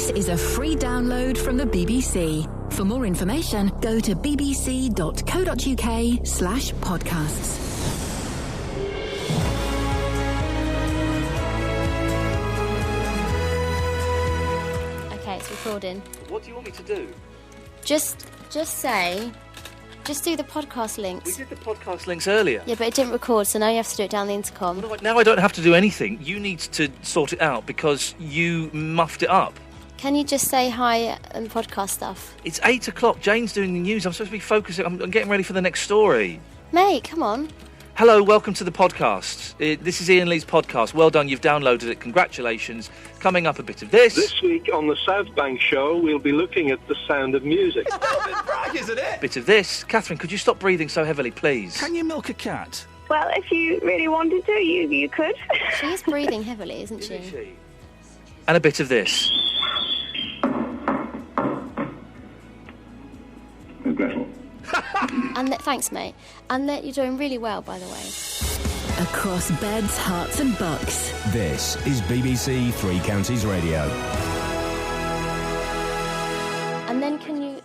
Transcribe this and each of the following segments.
This is a free download from the BBC. For more information, go to bbc.co.uk/podcasts. Okay, it's recording. What do you want me to do? Just do the podcast links. We did the podcast links earlier. Yeah, but it didn't record, so now you have to do it down the intercom. Well, now I don't have to do anything. You need to sort it out because you muffed it up. Can you just say hi and podcast stuff? It's 8 o'clock. Jane's doing the news. I'm supposed to be focusing. I'm getting ready for the next story. Mate, come on. Hello, welcome to the podcast. This is Iain Lee's podcast. Well done, you've downloaded it. Congratulations. Coming up, a bit of this. This week on the South Bank Show, we'll be looking at the sound of music. It's a bit brag, isn't it? Bit of this. Catherine, could you stop breathing so heavily, please? Can you milk a cat? Well, if you really wanted to, you could. She is breathing heavily, isn't she? And a bit of this. Gretel. And thanks, mate. And that you're doing really well, by the way. Across beds, hearts and bucks. This is BBC Three Counties Radio. And then can you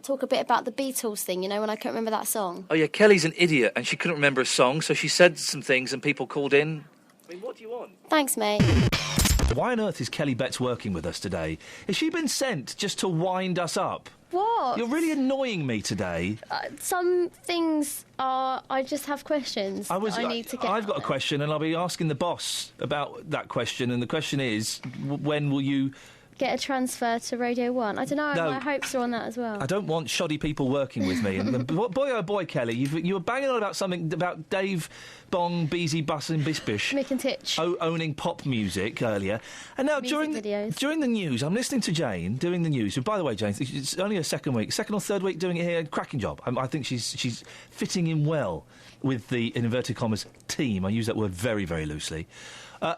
talk a bit about the Beatles thing, you know, when I couldn't remember that song? Oh, yeah, Kelly's an idiot and she couldn't remember a song, so she said some things and people called in. I mean, what do you want? Thanks, mate. Why on earth is Kelly Betts working with us today? Has she been sent just to wind us up? What? You're really annoying me today. Some things are... I just have questions I need to get... I've got a question and I'll be asking the boss about that question, and the question is, when will you... Get a transfer to Radio 1. I don't know, No. my hopes are on that as well. I don't want shoddy people working with me. And boy, oh boy, Kelly, you were banging on about something about Dave Bong, Beezy, Bus and Bispish Mick and Titch. owning pop music earlier. And now during the news, I'm listening to Jane doing the news. Who, by the way, Jane, it's only her second or third week doing it here. Cracking job. I think she's fitting in well with the, in inverted commas, team. I use that word very, very loosely.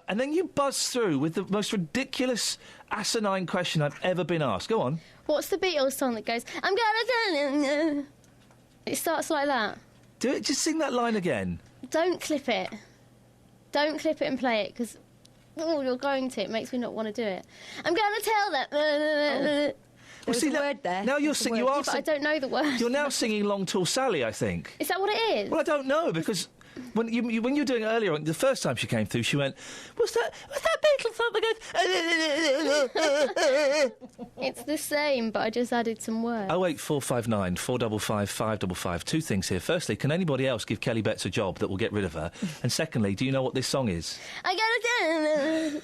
And then you buzz through with the most ridiculous, asinine question I've ever been asked. Go on. What's the Beatles song that goes, I'm gonna tell you... It starts like that. Do it. Just sing that line again. Don't clip it. Don't clip it and play it, because... Oh, you're going to. It makes me not want to do it. I'm gonna tell that... There was a word there. Now you're singing... But I don't know the word. You're now singing Long Tall Sally, I think. Is that what it is? Well, I don't know, because... When you were doing it earlier on, the first time she came through, she went, What's that Beatles song that goes... It's the same, but I just added some words. 08459 455 555. Two things here. Firstly, can anybody else give Kelly Betts a job that will get rid of her? And secondly, do you know what this song is? I gotta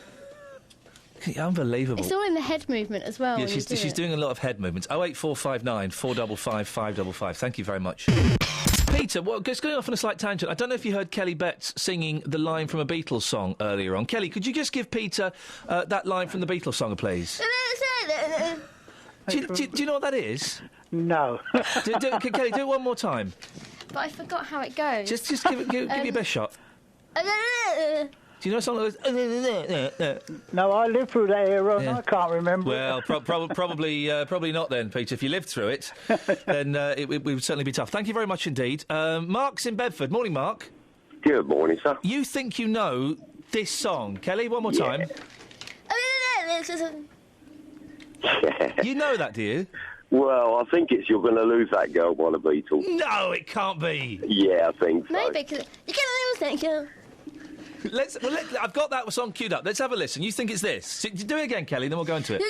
tell... Unbelievable. It's all in the head movement as well. Yeah, she's doing a lot of head movements. 08459 455 555. Thank you very much. Peter, just going off on a slight tangent, I don't know if you heard Kelly Betts singing the line from a Beatles song earlier on. Kelly, could you just give Peter that line from the Beatles song, please? do you know what that is? No. Kelly, do it one more time. But I forgot how it goes. Just give your best shot. Do you know a song that goes... No, I lived through that era and I can't remember. Well, probably not then, Peter. If you lived through it, then it would certainly be tough. Thank you very much indeed. Mark's in Bedford. Morning, Mark. Good morning, sir. You think you know this song. Kelly, one more time. You know that, do you? Well, I think it's You're Gonna Lose That Girl by the Beatles. No, it can't be. Yeah, I think so. Maybe, because you're gonna lose that girl. I've got that song queued up. Let's have a listen. You think it's this? Do it again, Kelly, then we'll go into it.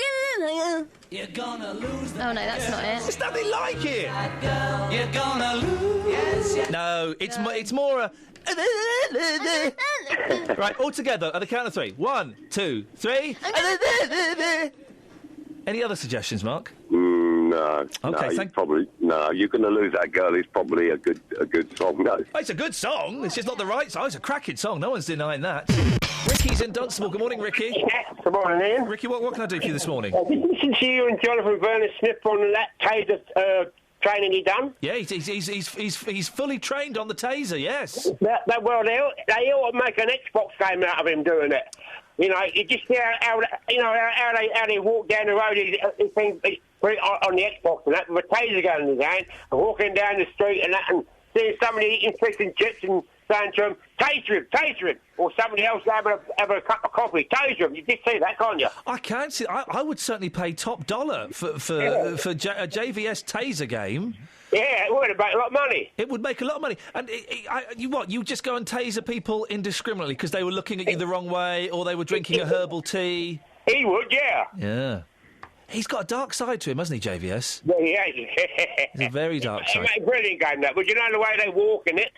You're gonna lose that. Oh, no, that's not it. There's nothing like it. You're gonna lose. No, it's more Right, all together at the count of three. 1, 2, 3. Any other suggestions, Mark? No. Okay, no, You're Gonna Lose That Girl is probably a good song, no. Oh, it's a good song. It's just not the right song. It's a cracking song. No one's denying that. Ricky's in Dunstable. Good morning, Ricky. Good morning, Ian. Ricky, what can I do for you this morning? Listen to you and Jonathan Vernon-Smith on that taser training he done. Yeah, he's fully trained on the taser, yes. Well, they ought to make an Xbox game out of him doing it. You know, you just hear how they walk down the road. He on the Xbox and that with a taser gun in his hand, and walking down the street and that, and seeing somebody eating fish and chips and saying to him, taser him, or somebody else have a cup of coffee, taser him. You did see that, can't you? I can see. I would certainly pay top dollar for a JVS taser game. Yeah, it would make a lot of money. It would make a lot of money. And you just go and taser people indiscriminately because they were looking at you the wrong way or they were drinking a herbal tea? He would, yeah. Yeah. He's got a dark side to him, hasn't he, JVS? Yeah, he has. It's a very dark side. It's a brilliant game, that. But you know the way they walk in it?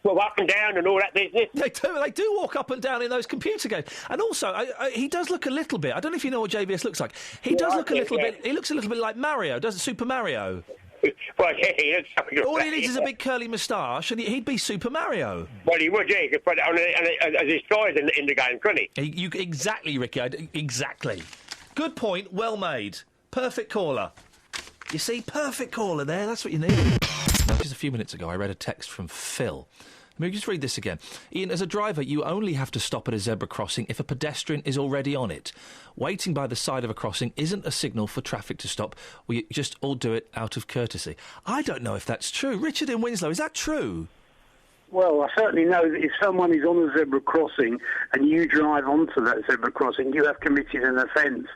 Well, up and down and all that business. They do walk up and down in those computer games. And also, he does look a little bit... I don't know if you know what JVS looks like. He does look a little bit... He looks a little bit like Mario, doesn't Super Mario? Well, yeah, he looks something like all he needs that, is a big curly moustache and he'd be Super Mario. Well, he would, yeah. He could put it on as his toys in the game, couldn't he? Exactly, Ricky. Exactly. Good point. Well made. Perfect caller. You see, perfect caller there. That's what you need. Now, just a few minutes ago, I read a text from Phil. Let me just read this again. Ian, as a driver, you only have to stop at a zebra crossing if a pedestrian is already on it. Waiting by the side of a crossing isn't a signal for traffic to stop. We just all do it out of courtesy. I don't know if that's true. Richard in Winslow, is that true? Well, I certainly know that if someone is on a zebra crossing and you drive onto that zebra crossing, you have committed an offence.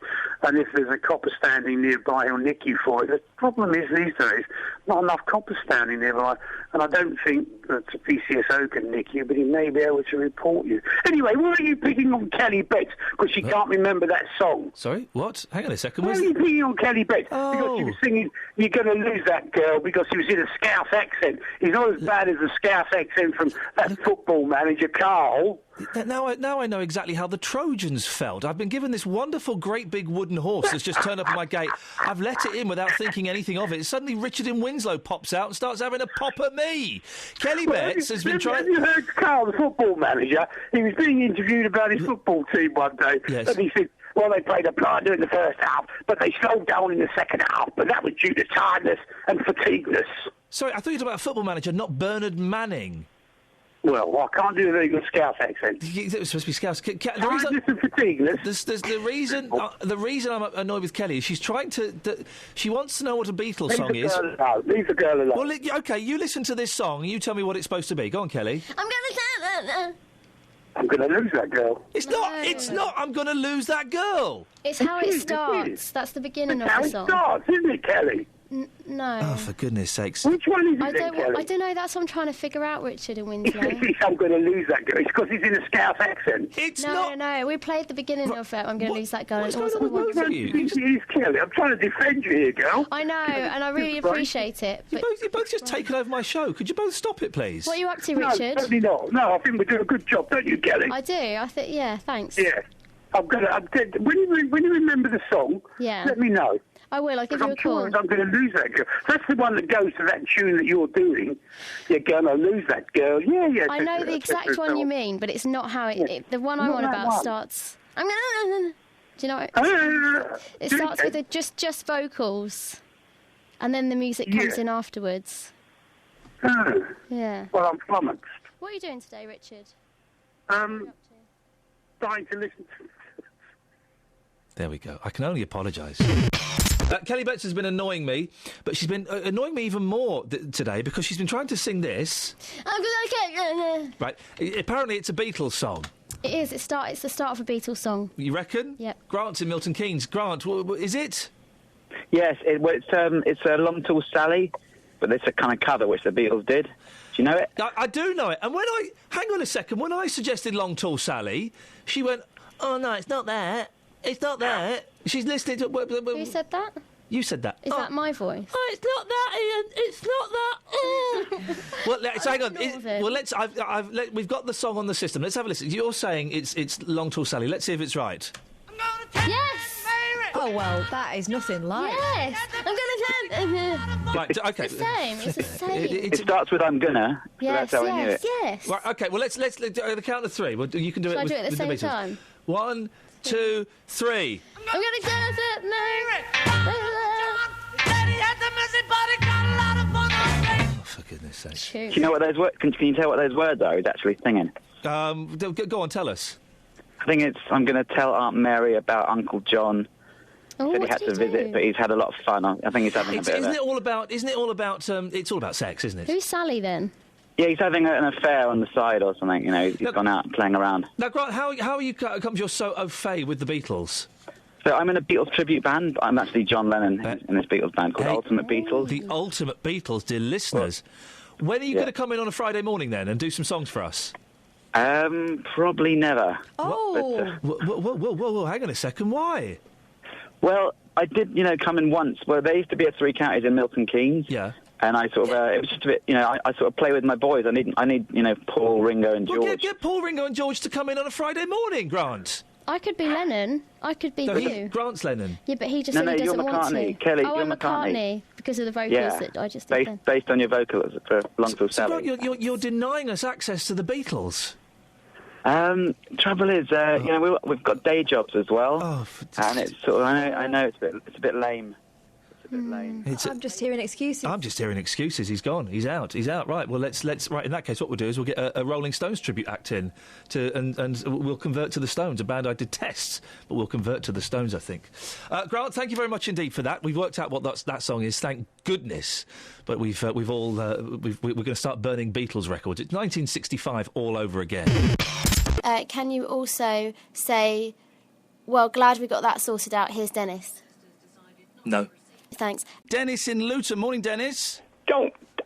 And if there's a copper standing nearby, he'll nick you for it. The problem is these days, not enough coppers standing nearby. And I don't think that the PCSO can nick you, but he may be able to report you. Anyway, why are you picking on Kelly Betts? Because she can't remember that song. Sorry, what? Hang on a second. Why are you picking on Kelly Betts? Oh. Because she was singing, "You're going to lose that girl," because she was in a Scouse accent. He's not as bad as the Scouse accent from that football manager, Carl. Now I know exactly how the Trojans felt. I've been given this wonderful, great big wooden horse that's just turned up at my gate. I've let it in without thinking anything of it. Suddenly Richard in Winslow pops out and starts having a pop at me. Kelly Betts has been trying... Have you heard Carl, the football manager? He was being interviewed about his football team one day. Yes. And he said, well, they played a blinder in the first half, but they slowed down in the second half, but that was due to tiredness and fatigueness. Sorry, I thought you were talking about a football manager, not Bernard Manning. Well, I can't do a very good Scouse accent. It was supposed to be Scouse. Tiredness and fatigueness. There's the reason I'm annoyed with Kelly is she's trying to... she wants to know what a Beatles song is. Leave the girl alone. Well, OK, you listen to this song and you tell me what it's supposed to be. Go on, Kelly. I'm going to lose that girl. It's not I'm going to lose that girl. It's how it starts. That's the beginning of the song. That's how it starts, isn't it, Kelly? No. Oh, for goodness sakes. Which one is it, Kelly? I don't know. That's what I'm trying to figure out, Richard in Winslow. I'm going to lose that girl. It's because he's in a Scouse accent. No. We played the beginning of it. I'm going to lose that girl. What's going on with both of you? Kelly, I'm trying to defend you here, girl. I know, and I really appreciate it. But You're both just taking over my show. Could you both stop it, please? What are you up to, Richard? No, certainly not. No, I think we're doing a good job, don't you, Kelly? I do. Yeah, thanks. Yeah. When you remember the song, let me know. I will. I'll give you a call. I'm going to lose that girl. That's the one that goes to that tune that you're doing. You're going to lose that girl. Yeah. I know the exact one you mean, but it's not how it the one I'm on about starts... I'm going to... Do you know what... It starts with just vocals, and then the music comes in afterwards. Yeah. Well, I'm flummoxed. What are you doing today, Richard? Trying to listen to... There we go. I can only apologise. Kelly Betts has been annoying me, but she's been annoying me even more today because she's been trying to sing this. Right. Apparently it's a Beatles song. It is. It's the start of a Beatles song. You reckon? Yep. Grant's in Milton Keynes. Grant, is it? Yes, it's a Long Tall Sally, but it's a kind of cover which the Beatles did. Do you know it? I do know it. And hang on a second, when I suggested Long Tall Sally, she went, "Oh no, it's not that. It's not that." She's listening to... Who said that? You said that. Is that my voice? Oh, it's not that, Ian. It's not that. Well, hang on. We've got the song on the system. Let's have a listen. You're saying it's Long Tall Sally. Let's see if it's right. Yes. Oh well, that is nothing like. Yes. I'm gonna. Right. Okay. It's the same. It's the same. It starts with "I'm gonna." So yes. That's how I knew it. Yes. Right. Okay. Well, let's do the count of three. Well, you can do Shall it. I do it at the same Beatles. time? 1, 2, 3. I'm gonna dance it, Oh, for goodness sake. Do you know what those words? Can you tell what those words are? He's actually singing. Go on, tell us. I think it's "I'm going to tell Aunt Mary about Uncle John." Oh, said he had to visit, but he's had a lot of fun. I think he's having a bit of Isn't it all about? It's all about sex, isn't it? Who's Sally then? Yeah, he's having an affair on the side or something, you know. He's gone out and playing around. Now, Grant, how are you come you're so au fait with the Beatles? So I'm in a Beatles tribute band. I'm actually John Lennon in this Beatles band called Ultimate Beatles. The Ultimate Beatles, dear listeners. When are you going to come in on a Friday morning, then, and do some songs for us? Probably never. Oh! Whoa, hang on a second, why? Well, I did, come in once. Well, there used to be a Three Counties in Milton Keynes. Yeah. And I sort of, it was just a bit, I sort of play with my boys. I need, Paul, Ringo and George. Well, get Paul, Ringo and George to come in on a Friday morning, Grant. I could be Lennon. I could be you. Grant's Lennon. Yeah, but he just said he doesn't want to. Kelly, oh, I'm McCartney. Because of the vocals that I just did then. Based on your vocals for Long Tall Sally. Grant, you're denying us access to the Beatles. Trouble is, we've got day jobs as well, and it's sort of, I know it's a bit lame. I'm just hearing excuses. I'm just hearing excuses. He's gone. He's out. Right. Well, let's. Right. In that case, what we'll do is we'll get a Rolling Stones tribute act in, and we'll convert to the Stones. A band I detest, but we'll convert to the Stones. I think. Grant, thank you very much indeed for that. We've worked out what that song is. Thank goodness. But we're going to start burning Beatles records. It's 1965 all over again. Can you also say, well, glad we got that sorted out. Here's Dennis. No. Thanks. Dennis in Luton. Morning, Dennis.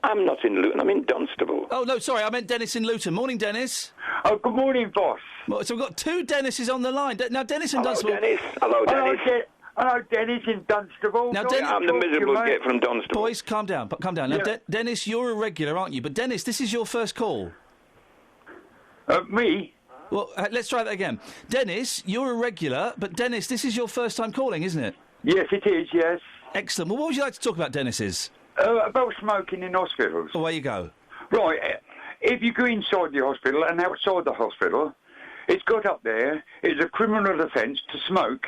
I'm not in Luton. I'm in Dunstable. Oh, no, sorry. I meant Dennis in Luton. Morning, Dennis. Oh, good morning, boss. So we've got two Dennises on the line. Now, Dennis in Dunstable... Hello, Dennis. Hello, Dennis in Dunstable. Now, I'm the miserable git from Dunstable. Boys, calm down. Now, Dennis, you're a regular, aren't you? But, Dennis, this is your first call. Me? Well, let's try that again. Dennis, you're a regular, but, Dennis, this is your first time calling, isn't it? Yes, it is, yes. Excellent. Well, what would you like to talk about, Dennis's? About smoking in hospitals. Away you go. Right. If you go inside the hospital and outside the hospital, it's got up there, it's a criminal offence to smoke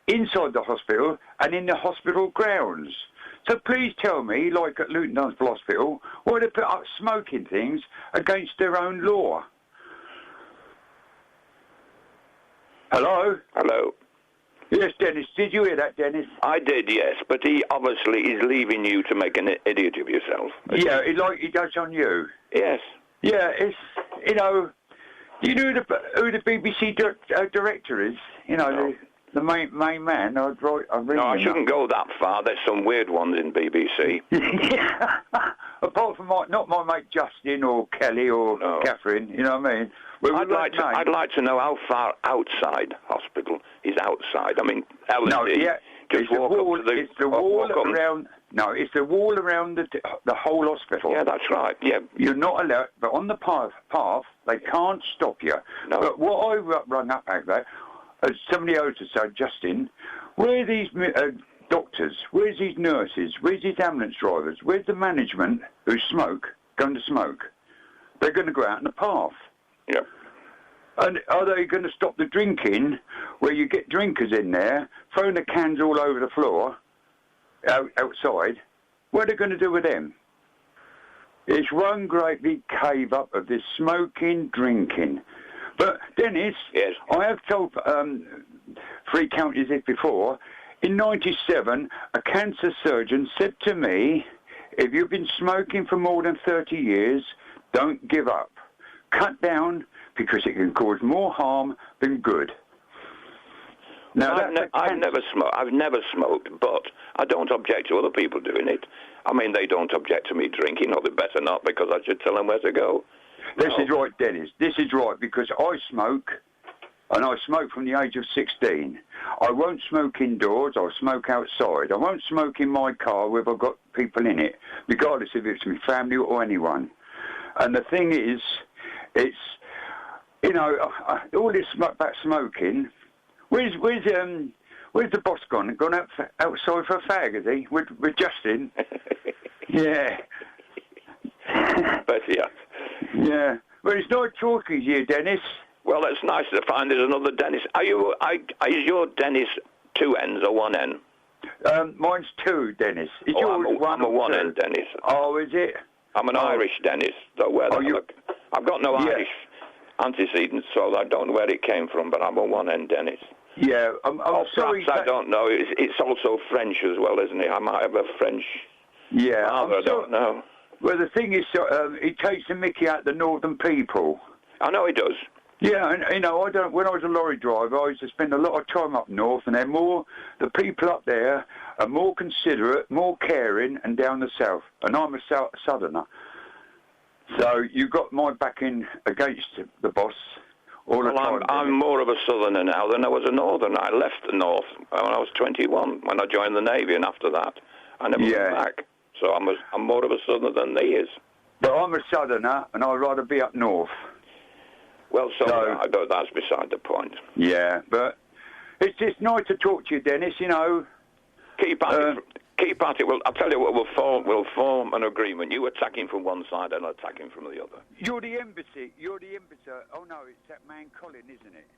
inside the hospital and in the hospital grounds. So please tell me, like at Luton Dunstable Hospital, why they put up smoking things against their own law? Hello? Hello. Yes, Dennis. Did you hear that, Dennis? I did, yes. But he obviously is leaving you to make an idiot of yourself. Yeah, like he does on you. Yes. Yeah, it's, do you know who the BBC director is? The main man. I shouldn't go that far. There's some weird ones in BBC. Yeah. Apart from not my mate Justin or Kelly or Catherine, you know what I mean? I'd like to know how far outside hospital is outside. I mean, it's the wall around. No, it's the wall around the whole hospital. Yeah, that's right. Yeah, you're not allowed. But on the path, they can't stop you. No. But what I rung up at that, as somebody else has said, Justin, where are these doctors? Where's these nurses? Where's these ambulance drivers? Where's the management who going to smoke? They're going to go out in the path. Yeah. And are they going to stop the drinking, where you get drinkers in there, throwing the cans all over the floor, outside? What are they going to do with them? It's one great big cave up of this smoking, drinking. But, Dennis, yes. I have told Three Counties this before. In 1997, a cancer surgeon said to me, if you've been smoking for more than 30 years, don't give up. Cut down, because it can cause more harm than good. Now, I've never smoked, but I don't object to other people doing it. I mean, they don't object to me drinking, or they better not, because I should tell them where to go. This is right, Dennis. This is right, because I smoke, and I smoke from the age of 16. I won't smoke indoors, I'll smoke outside. I won't smoke in my car if I've got people in it, regardless if it's my family or anyone. And the thing is, it's, all this about smoking. Where's the boss gone? Gone outside for a fag, is he? With Justin? Yeah. But yeah. Yeah. Well, it's not talking here, Dennis. Well, it's nice to find there's another Dennis. Is your Dennis 2 N's or 1 N? Mine's 2, Dennis. Is yours I'm a 1 N Dennis. Oh, is it? I'm an Irish Dennis. I've got no Irish antecedents, so I don't know where it came from, but I'm a 1 N Dennis. Yeah, I'm sorry. I don't know. It's also French as well, isn't it? I might have a French father, I don't know. Well, the thing is, he takes the mickey out the northern people. I know he does. Yeah, and when I was a lorry driver, I used to spend a lot of time up north, and the people up there are more considerate, more caring, and down the south. And I'm a southerner. So you got my backing against the boss all the time. I'm more of a southerner now than I was a northerner. I left the north when I was 21, when I joined the Navy, and after that, I never went back. So I'm more of a southerner than he is. But I'm a southerner, and I'd rather be up north. Well, I thought that's beside the point. Yeah, but it's just nice to talk to you, Dennis, you know. Keep at it. Well, I'll tell you what, we'll form an agreement. You attacking from one side and attacking from the other. You're the embassy. Oh, no, it's that man Colin, isn't it?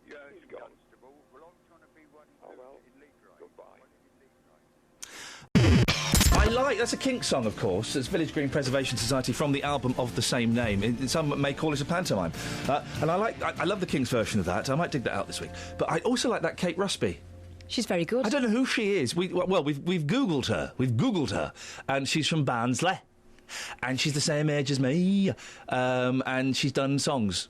Yeah, he's gone. Well, I'm trying to be one in Leeds. Goodbye. That's a Kinks song, of course. It's Village Green Preservation Society from the album of the same name. Some may call it a pantomime. And I love the Kinks version of that. I might dig that out this week. But I also like that Kate Rusby. She's very good. I don't know who she is. We've Googled her. We've Googled her. And she's from Barnsley. And she's the same age as me. And she's done songs.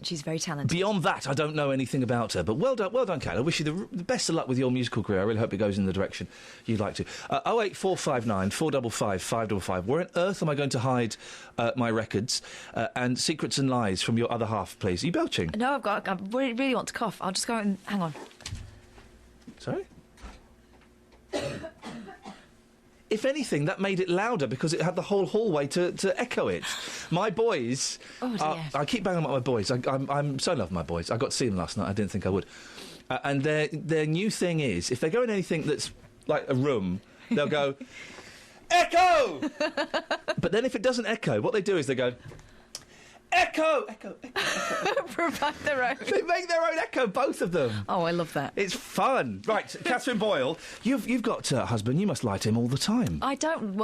She's very talented. Beyond that, I don't know anything about her. But well done, Kate. I wish you the best of luck with your musical career. I really hope it goes in the direction you'd like to. 08459 455 555. Where on earth am I going to hide my records and secrets and lies from your other half, please? Are you belching? No, I really want to cough. I'll just go and hang on. Sorry? If anything, that made it louder because it had the whole hallway to echo it. My boys... Oh, dear. I keep banging on my boys. I'm so in love with my boys. I got to see them last night. I didn't think I would. And their new thing is, if they go in anything that's like a room, they'll go, echo! But then if it doesn't echo, what they do is they go... Echo! Echo, echo, echo. Provide their own. They make their own echo, both of them. Oh, I love that. It's fun. Right, Catherine Boyle, you've got a husband. You must lie to him all the time. I don't.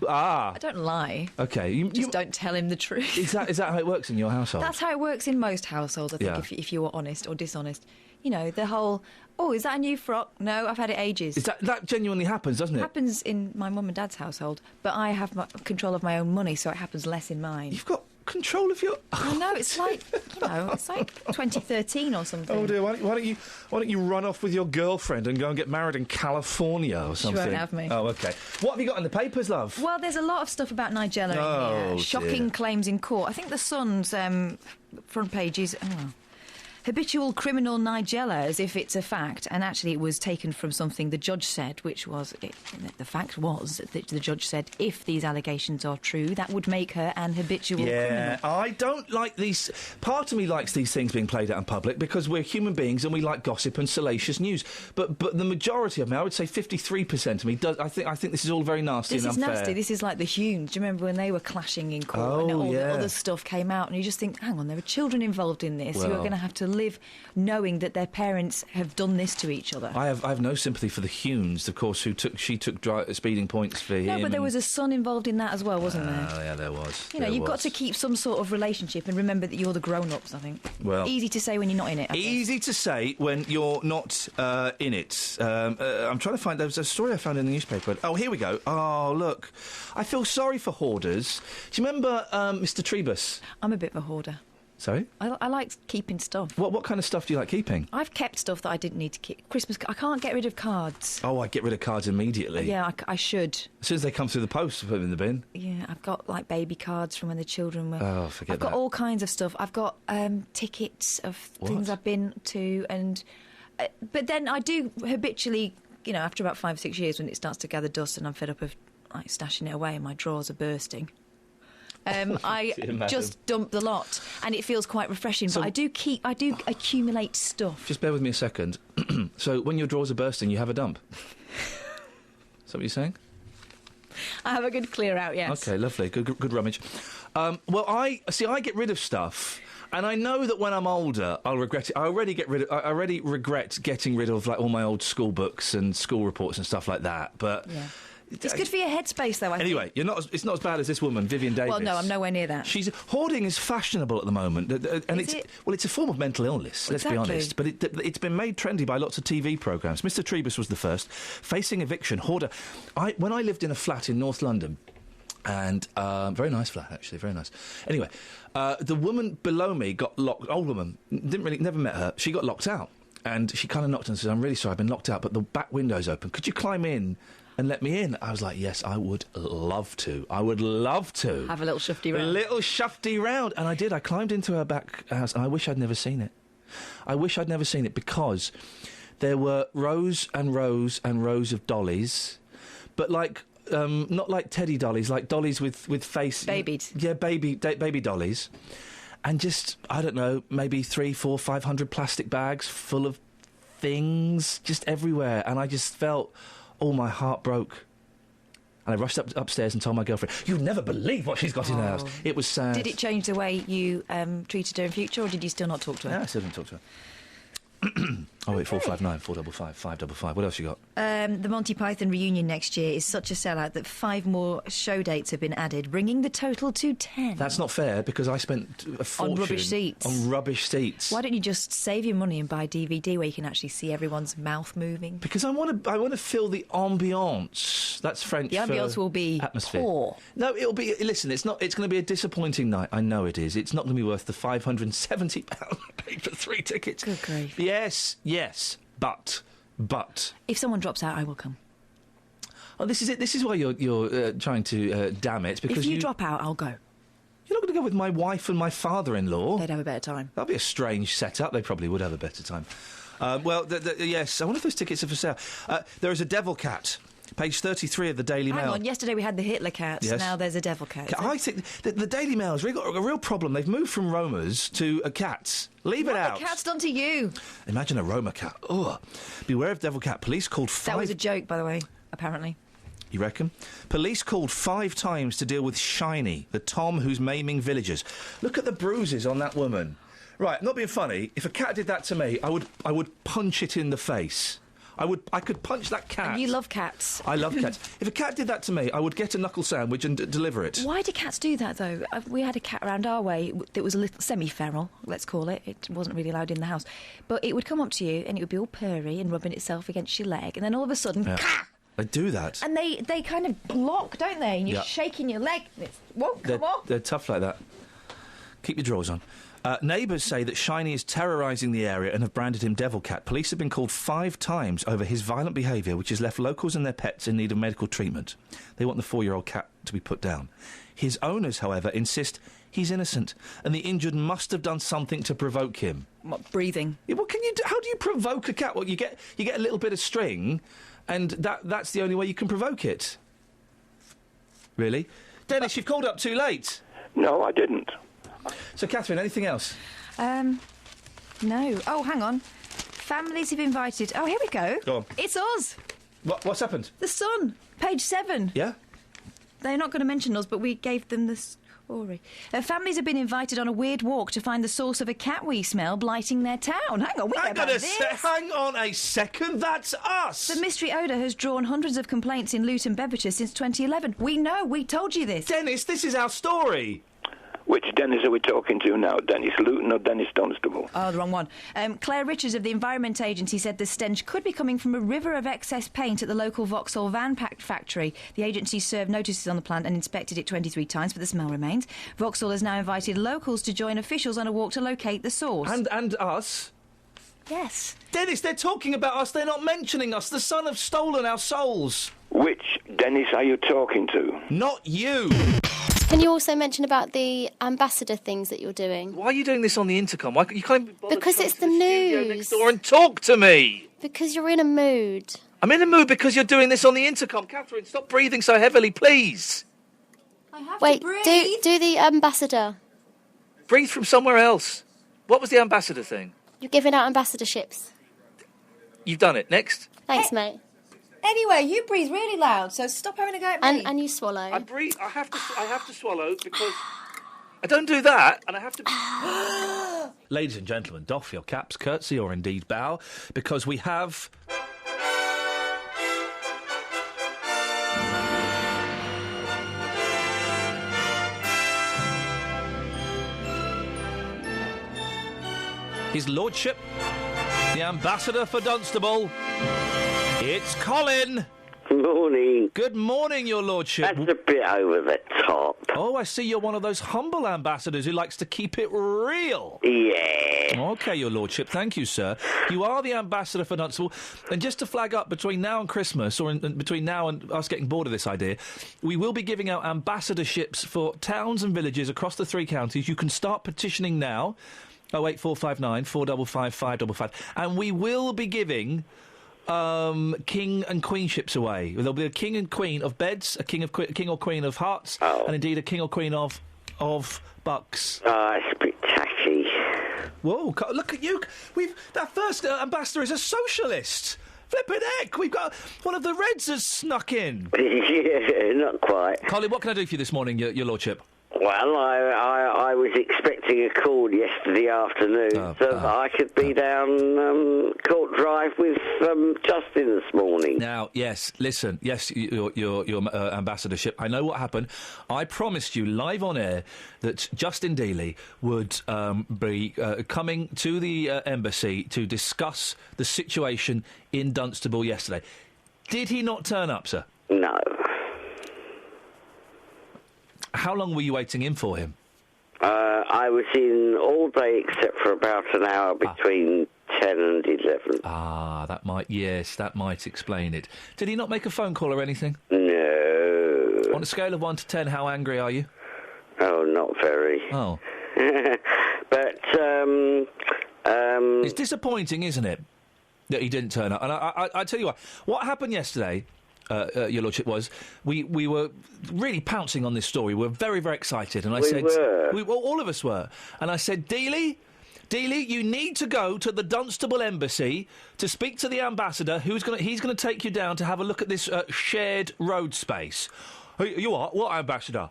I don't lie. Okay, you don't tell him the truth. Is that how it works in your household? That's how it works in most households. I think if you were honest or dishonest, you know, the whole. Oh, is that a new frock? No, I've had it ages. That genuinely happens, doesn't it? It happens in my mum and dad's household, but I have control of my own money, so it happens less in mine. You've got control of your... I know, it's like, it's like 2013 or something. Oh dear, why don't you run off with your girlfriend and go and get married in California or something? She won't have me. Oh, OK. What have you got in the papers, love? Well, there's a lot of stuff about Nigella in here. Shocking claims in court. I think the Sun's front page is... habitual criminal Nigella, as if it's a fact, and actually it was taken from something the judge said, which was, the fact was that the judge said if these allegations are true, that would make her an habitual criminal. Yeah, I don't like these... Part of me likes these things being played out in public because we're human beings and we like gossip and salacious news. But the majority of me, I would say 53% of me, does. I think this is all very nasty and unfair. This is nasty. This is like the Humes. Do you remember when they were clashing in court and all the other stuff came out, and you just think, hang on, there are children involved in this who are going to have to live knowing that their parents have done this to each other. I have no sympathy for the Humes, of course, she took speeding points for him. No, but there was a son involved in that as well, wasn't there? Oh, yeah, there was. You've got to keep some sort of relationship and remember that you're the grown-ups, I think. Well... Easy to say when you're not in it, I Easy to say when you're not in it. I'm trying to find... There was a story I found in the newspaper. Oh, here we go. Oh, look. I feel sorry for hoarders. Do you remember Mr. Trebus? I'm a bit of a hoarder. Sorry? I like keeping stuff. What kind of stuff do you like keeping? I've kept stuff that I didn't need to keep. Christmas... I can't get rid of cards. Oh, I get rid of cards immediately. Yeah, I should. As soon as they come through the post, I put them in the bin. Yeah, I've got, like, baby cards from when the children were... Oh, forget that. I've got all kinds of stuff. I've got tickets of things I've been to, and... but then I do habitually, after about 5 or 6 years, when it starts to gather dust and I'm fed up of, like, stashing it away and my drawers are bursting... I just dump the lot, and it feels quite refreshing. So, but I do accumulate stuff. Just bear with me a second. So, when your drawers are bursting, you have a dump. Is that what you're saying? I have a good clear out. Yes. Okay, lovely. Good rummage. Well, I get rid of stuff. And I know that when I'm older, I'll regret it. I already regret getting rid of like all my old school books and school reports and stuff like that. But It's good for your headspace, though, I think. Anyway, it's not as bad as this woman, Vivian Davis. Well, no, I'm nowhere near that. Hoarding is fashionable at the moment, and it's a form of mental illness. Let's be honest. But it's been made trendy by lots of TV programmes. Mr. Trebus was the first. Facing eviction, hoarder. When I lived in a flat in North London, and very nice flat actually, very nice. Anyway, the woman below me got locked. Old woman, never met her. She got locked out, and she kind of knocked and said, "I'm really sorry, I've been locked out, but the back window's open. Could you climb in and let me in?" I was like, yes, I would love to. I would love to. Have a little shufty round. A little shufty round. And I did. I climbed into her back house, and I wish I'd never seen it. I wish I'd never seen it, because there were rows and rows and rows of dollies, but not like teddy dollies, like dollies with face... Babied. Yeah, baby dollies. And just, I don't know, maybe 300, 400, 500 plastic bags full of things just everywhere. And I just felt... my heart broke. And I rushed upstairs and told my girlfriend, "You'd never believe what she's got in her house." It was sad. Did it change the way you treated her in future, or did you still not talk to her? Yeah, I still didn't talk to her. 459 455 555. What else you got? The Monty Python reunion next year is such a sellout that 5 more show dates have been added, bringing the total to 10. That's not fair, because I spent a fortune... On rubbish seats. Why don't you just save your money and buy DVD where you can actually see everyone's mouth moving? Because I want to feel the ambiance. That's French. The ambiance will be atmosphere. poor. No, it'll be... Listen, it's going to be a disappointing night. I know it is. It's not going to be worth the £570 I paid for 3 tickets. Good grief. Yes, but... If someone drops out, I will come. Oh, this is it. This is why you're trying to damn it. Because if you drop out, I'll go. You're not going to go with my wife and my father-in-law. They'd have a better time. That'd be a strange setup. They probably would have a better time. Yes, I wonder if those tickets are for sale. There is a devil cat. Page 33 of the Daily Mail. Hang on, yesterday we had the Hitler cats, yes. Now there's a devil cat. I think the Daily Mail's really got a real problem. They've moved from Romas to cats. Leave it out. What the cat's done to you? Imagine a Roma cat. Ugh. Beware of devil cat. Police called 5... That was a joke, by the way, apparently. You reckon? Police called 5 times to deal with Shiny, the Tom who's maiming villagers. Look at the bruises on that woman. Right, not being funny, if a cat did that to me, I would punch it in the face. I could punch that cat. And you love cats. I love cats. If a cat did that to me, I would get a knuckle sandwich and deliver it. Why do cats do that, though? We had a cat around our way that was a little semi-feral, let's call it. It wasn't really allowed in the house. But it would come up to you and it would be all purry and rubbing itself against your leg. And then all of a sudden, Kah! They do that. And they kind of block, don't they? And you're shaking your leg. And it's, whoa, come on. They're tough like that. Keep your drawers on. Neighbours say that Shiny is terrorising the area and have branded him Devil Cat. Police have been called 5 times over his violent behaviour, which has left locals and their pets in need of medical treatment. They want the 4-year-old cat to be put down. His owners, however, insist he's innocent and the injured must have done something to provoke him. What, breathing? Yeah, what can you do? How do you provoke a cat? Well, you get a little bit of string, and that's the only way you can provoke it. Really? Dennis, you've called up too late. No, I didn't. So, Catherine, anything else? No. Oh, hang on. Families have invited... Oh, here we go. Go on. It's us. What's happened? The Sun, page 7. Yeah? They're not going to mention us, but we gave them the story. Families have been invited on a weird walk to find the source of a cat wee smell blighting their town. Hang on, we know about this. Hang on a second, that's us! The mystery odour has drawn hundreds of complaints in Luton, Bedfordshire since 2011. We know, we told you this. Dennis, this is our story. Which Dennis are we talking to now? Dennis Luton or Dennis Dunstable? Oh, the wrong one. Claire Richards of the Environment Agency said the stench could be coming from a river of excess paint at the local Vauxhall van factory. The agency served notices on the plant and inspected it 23 times, but the smell remains. Vauxhall has now invited locals to join officials on a walk to locate the source. And us? Yes. Dennis, they're talking about us, they're not mentioning us. The Sun have stolen our souls. Which Dennis are you talking to? Not you. Can you also mention about the ambassador things that you're doing? Why are you doing this on the intercom? You can't even bother because it's the news. news. Next door and talk to me. Because you're in a mood. I'm in a mood because you're doing this on the intercom. Catherine, stop breathing so heavily, please. I have Wait, to breathe. do the ambassador. Breathe from somewhere else. What was the ambassador thing? You're giving out ambassadorships. You've done it. Next. Thanks, mate. Anyway, you breathe really loud, so stop having a go at me. And you swallow. I breathe. I have to swallow because I don't do that, and I have to. Ladies and gentlemen, doff your caps, curtsy, or indeed bow, because we have His Lordship, the Ambassador for Dunstable. It's Colin. Morning. Good morning, Your Lordship. That's a bit over the top. Oh, I see you're one of those humble ambassadors who likes to keep it real. Yeah. OK, Your Lordship. Thank you, sir. You are the Ambassador for Dunstable. And just to flag up, between now and Christmas, or between now and us getting bored of this idea, we will be giving out ambassadorships for towns and villages across the 3 counties. You can start petitioning now. 08459 455 555. And we will be giving king and queenships away. There'll be a king and queen of beds, a king or queen of hearts, and indeed a king or queen of bucks. Oh, it's a bit tacky. Whoa, look at you. That first ambassador is a socialist. Flippin' heck, we've got one of the Reds has snuck in. Yeah, not quite. Colin, what can I do for you this morning, Your Lordship? Well, I was expecting a call yesterday afternoon so that I could be down Court Drive with Justin this morning. Now, yes, listen, yes, your ambassadorship. I know what happened. I promised you live on air that Justin Dealey would be coming to the embassy to discuss the situation in Dunstable yesterday. Did he not turn up, sir? No. How long were you waiting in for him? I was in all day except for about an hour between 10 and 11. That might explain it. Did he not make a phone call or anything? No. On a scale of 1 to 10, how angry are you? Oh, not very. Oh. But, it's disappointing, isn't it, that he didn't turn up? And I tell you what happened yesterday, Your Lordship, was we were really pouncing on this story. We were very, very excited. And I said... all of us were. And I said, Dealey, you need to go to the Dunstable Embassy to speak to the ambassador he's going to take you down to have a look at this shared road space. You what? What ambassador?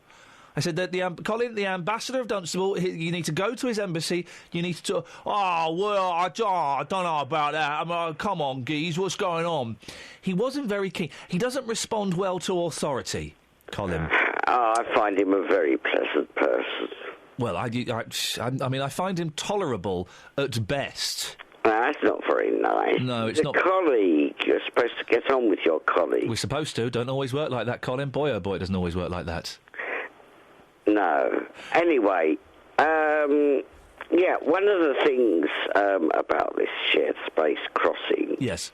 I said that Colin, the ambassador of Dunstable, you need to go to his embassy. You need to... I don't know about that. Come on, geez, what's going on? He wasn't very keen. He doesn't respond well to authority, Colin. I find him a very pleasant person. Well, I mean, I find him tolerable at best. That's not very nice. No, it's not. Colleague. You're supposed to get on with your colleague. We're supposed to. Don't always work like that, Colin. Boy, oh boy, it doesn't always work like that. No. Anyway, one of the things about this shared space crossing... Yes.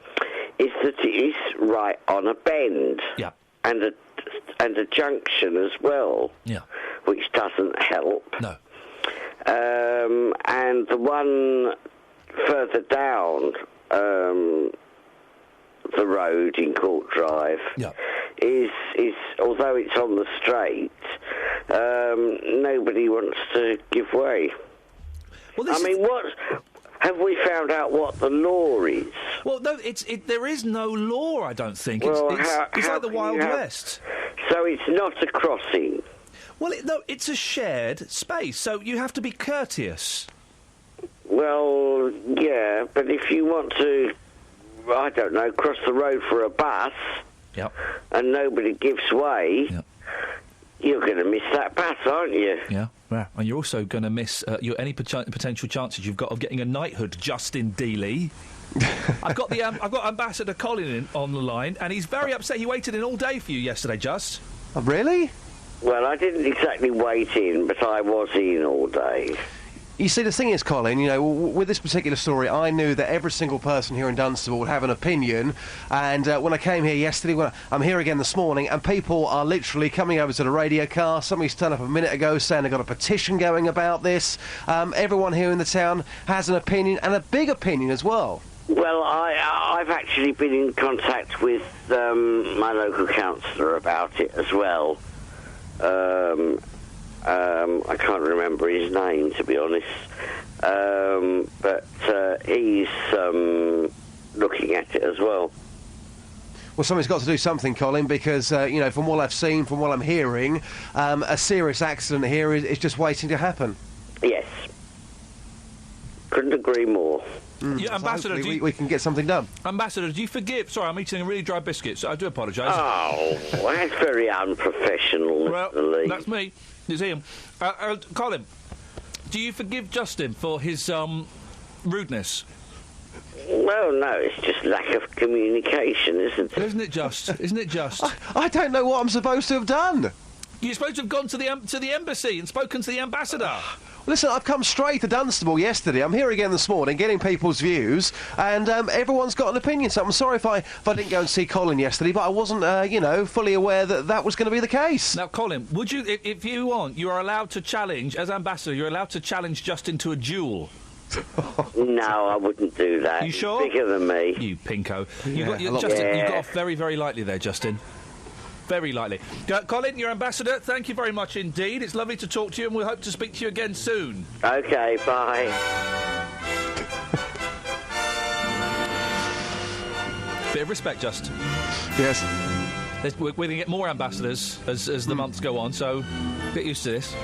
...is that it is right on a bend. Yeah. And a junction as well. Yeah. Which doesn't help. No. And the one further down the road in Court Drive... Yeah. Is although it's on the straight, nobody wants to give way. Well, what have we found out? What the law is? Well, no, there is no law. I don't think. Well, it's like the Wild West. So it's not a crossing. Well, it's a shared space, so you have to be courteous. Well, yeah, but if you want to, I don't know, cross the road for a bus. Yep. And nobody gives way, yep. You're going to miss that bus, aren't you? Yeah, and you're also going to miss any potential chances you've got of getting a knighthood, Justin Dealey. I've got Ambassador Colin on the line, and he's very upset. He waited in all day for you yesterday, Just. Oh, really? Well, I didn't exactly wait in, but I was in all day. You see, the thing is, Colin, with this particular story, I knew that every single person here in Dunstable would have an opinion, and when I came here yesterday, I'm here again this morning, and people are literally coming over to the radio car. Somebody's turned up a minute ago saying they've got a petition going about this. Everyone here in the town has an opinion, and a big opinion as well. Well, I've actually been in contact with my local councillor about it as well. I can't remember his name, to be honest, but he's looking at it as well. Well, somebody's got to do something, Colin, because, from what I've seen, from what I'm hearing, a serious accident here is just waiting to happen. Yes. Couldn't agree more. Yeah, Ambassador, so we can get something done. Ambassador, do you forgive... Sorry, I'm eating a really dry biscuit, so I do apologise. Oh, that's very unprofessional, well, Mr. Lee. That's me. It's Ian. Colin, do you forgive Justin for his rudeness? Well, no, it's just lack of communication, isn't it? Isn't it just? Isn't it just? I don't know what I'm supposed to have done. You're supposed to have gone to the embassy and spoken to the ambassador. Listen, I've come straight to Dunstable yesterday. I'm here again this morning, getting people's views, and everyone's got an opinion. So I'm sorry if I didn't go and see Colin yesterday, but I wasn't, fully aware that was going to be the case. Now, Colin, would you, if you want, you are allowed to challenge, as ambassador, you're allowed to challenge Justin to a duel. No, I wouldn't do that. You sure? He's bigger than me. You pinko. Justin, you got off very, very lightly there, Justin. Very lightly. Colin, your ambassador, thank you very much indeed. It's lovely to talk to you, and we'll hope to speak to you again soon. OK, bye. Bit of respect, Just. Yes. We're going to get more ambassadors as the months go on, so get used to this.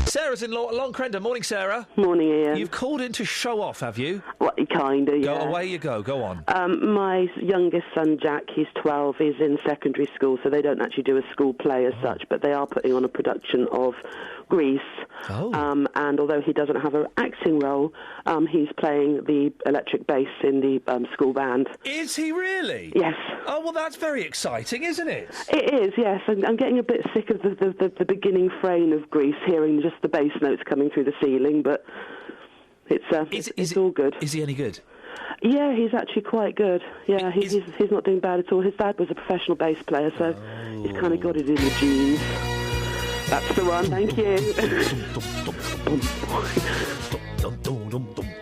Sarah's in Long Crendon. Morning, Sarah. Morning, Ian. You've called in to show off, have you? Well, kind of, yeah. Away you go. Go on. My youngest son, Jack, he's 12, he's in secondary school, so they don't actually do a school play as such, but they are putting on a production of Grease. Oh. And although he doesn't have an acting role, he's playing the electric bass in the school band. Is he really? Yes. Oh, well, that's very exciting, isn't it? It is, yes. I'm getting a bit sick of the beginning frame of Grease, hearing just the bass notes coming through the ceiling, but it's all good. Is he any good? Yeah, he's actually quite good. Yeah, he's not doing bad at all. His dad was a professional bass player, so he's kind of got it in the genes. That's the one, thank you.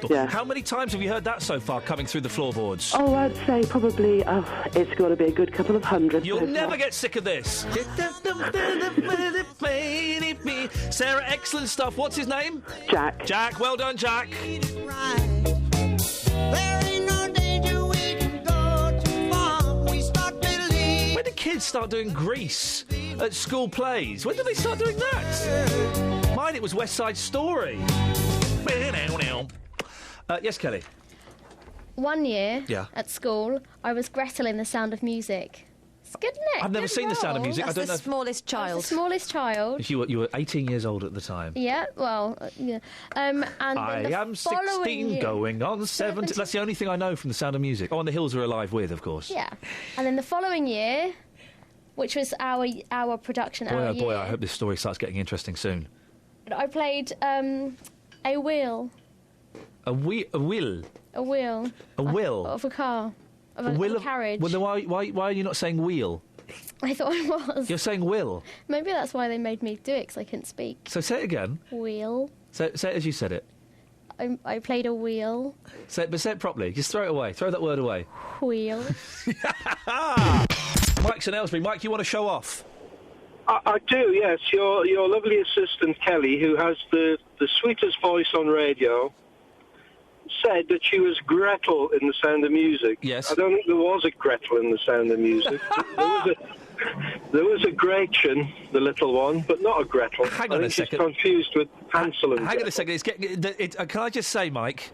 Yeah. How many times have you heard that so far coming through the floorboards? Oh, I'd say probably, it's got to be a good couple of hundred. You'll never get sick of this. Sarah, excellent stuff. What's his name? Jack. Jack, well done, Jack. When do kids start doing Grease at school plays? When did they start doing that? Mine, it was West Side Story. Yes, Kelly? 1 year Yeah. at school, I was Gretel in The Sound of Music. It's good, isn't it? I've never seen The Sound of Music. That's I don't know. smallest child. The smallest child. You were 18 years old at the time. Yeah, well, yeah. And I then the am following 16, year, going on 17. That's the only thing I know from The Sound of Music. Oh, and The Hills Are Alive With, of course. Yeah, and then the following year, which was our production, Boy, our oh boy, year, I hope this story starts getting interesting soon. I played a wheel. A wheel? A wheel. A wheel? Of a car. Of a wheel carriage. Well, then why are you not saying wheel? I thought I was. You're saying will. Maybe that's why they made me do it, because I couldn't speak. So say it again. Wheel. Say it as you said it. I played a wheel. But say it properly. Just throw it away. Throw that word away. Wheel. Mike's in Aylesbury. Mike, you want to show off? I do, yes. Your lovely assistant, Kelly, who has the sweetest voice on radio, said that she was Gretel in The Sound of Music. Yes. I don't think there was a Gretel in The Sound of Music. There was a Gretchen, the little one, but not a Gretel. Hang on a second. She's confused with Hansel and Hang Gretel. on a second. Can I just say, Mike,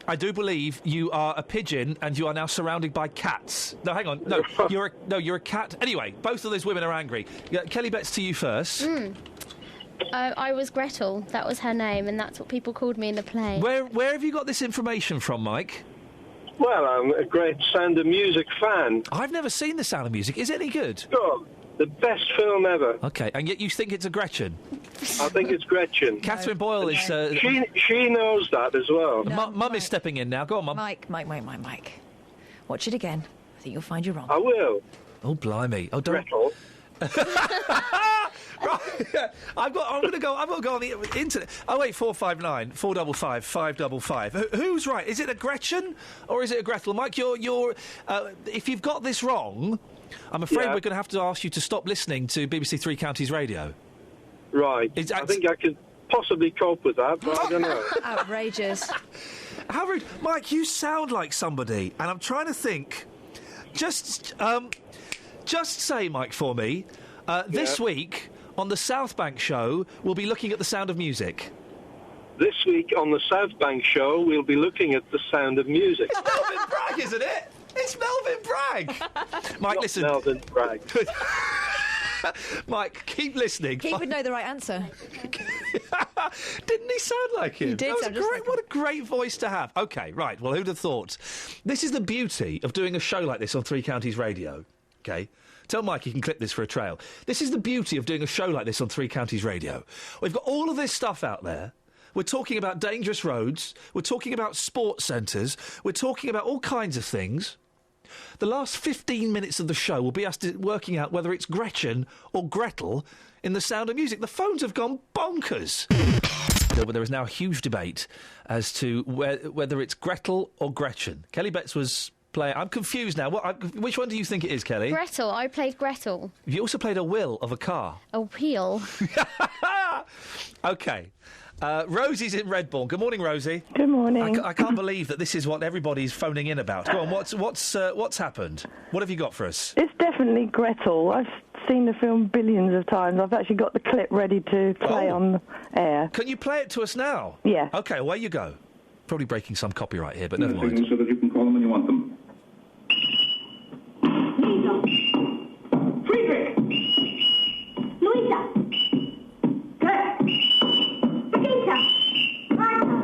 I do believe you are a pigeon and you are now surrounded by cats. No, hang on. No, you're a cat. Anyway, both of those women are angry. Kelly Betts, to you first. I was Gretel. That was her name, and that's what people called me in the play. Where have you got this information from, Mike? Well, I'm a great Sound of Music fan. I've never seen The Sound of Music. Is it any good? Oh, the best film ever. OK, and yet you think it's a Gretchen? I think it's Gretchen. Catherine Boyle is... She knows that as well. Mum is stepping in now. Go on, Mum. Mike. Watch it again. I think you'll find you're wrong. I will. Oh, blimey. Oh, don't... Gretel. Right, I've got to go on the internet. 08459 455 555. Who's right? Is it a Gretchen or is it a Gretel? Mike, you're if you've got this wrong, I'm afraid we're going to have to ask you to stop listening to BBC Three Counties Radio. Right. I think I could possibly cope with that, but I don't know. Outrageous. How rude. Mike, you sound like somebody, and I'm trying to think. Just say, Mike, for me, this week on the South Bank show, we'll be looking at The Sound of Music. This week on the South Bank show, we'll be looking at The Sound of Music. It's Melvin Bragg, isn't it? It's Melvin Bragg. Mike, listen. Melvin Bragg. Mike, keep listening. He would know the right answer. Didn't he sound like him? He did That was sound just great. What a great voice to have. OK, right. Well, who'd have thought? This is the beauty of doing a show like this on Three Counties Radio. OK? Tell Mike he can clip this for a trail. This is the beauty of doing a show like this on Three Counties Radio. We've got all of this stuff out there. We're talking about dangerous roads. We're talking about sports centres. We're talking about all kinds of things. The last 15 minutes of the show will be us working out whether it's Gretchen or Gretel in The Sound of Music. The phones have gone bonkers. There is now a huge debate as to whether it's Gretel or Gretchen. Kelly Betts was playing... I'm confused now. Which one do you think it is, Kelly? Gretel. I played Gretel. You also played a wheel of a car. A wheel? OK. Rosie's in Redbourne. Good morning, Rosie. Good morning. I can't believe that this is what everybody's phoning in about. Go on, what's happened? What have you got for us? It's definitely Gretel. I've seen the film billions of times. I've actually got the clip ready to play on air. Can you play it to us now? Yeah. OK, away you go. Probably breaking some copyright here, but never mind. So that you can call them when you want them. Friedrich! Luisa! Kurt! Brigitte! Martha!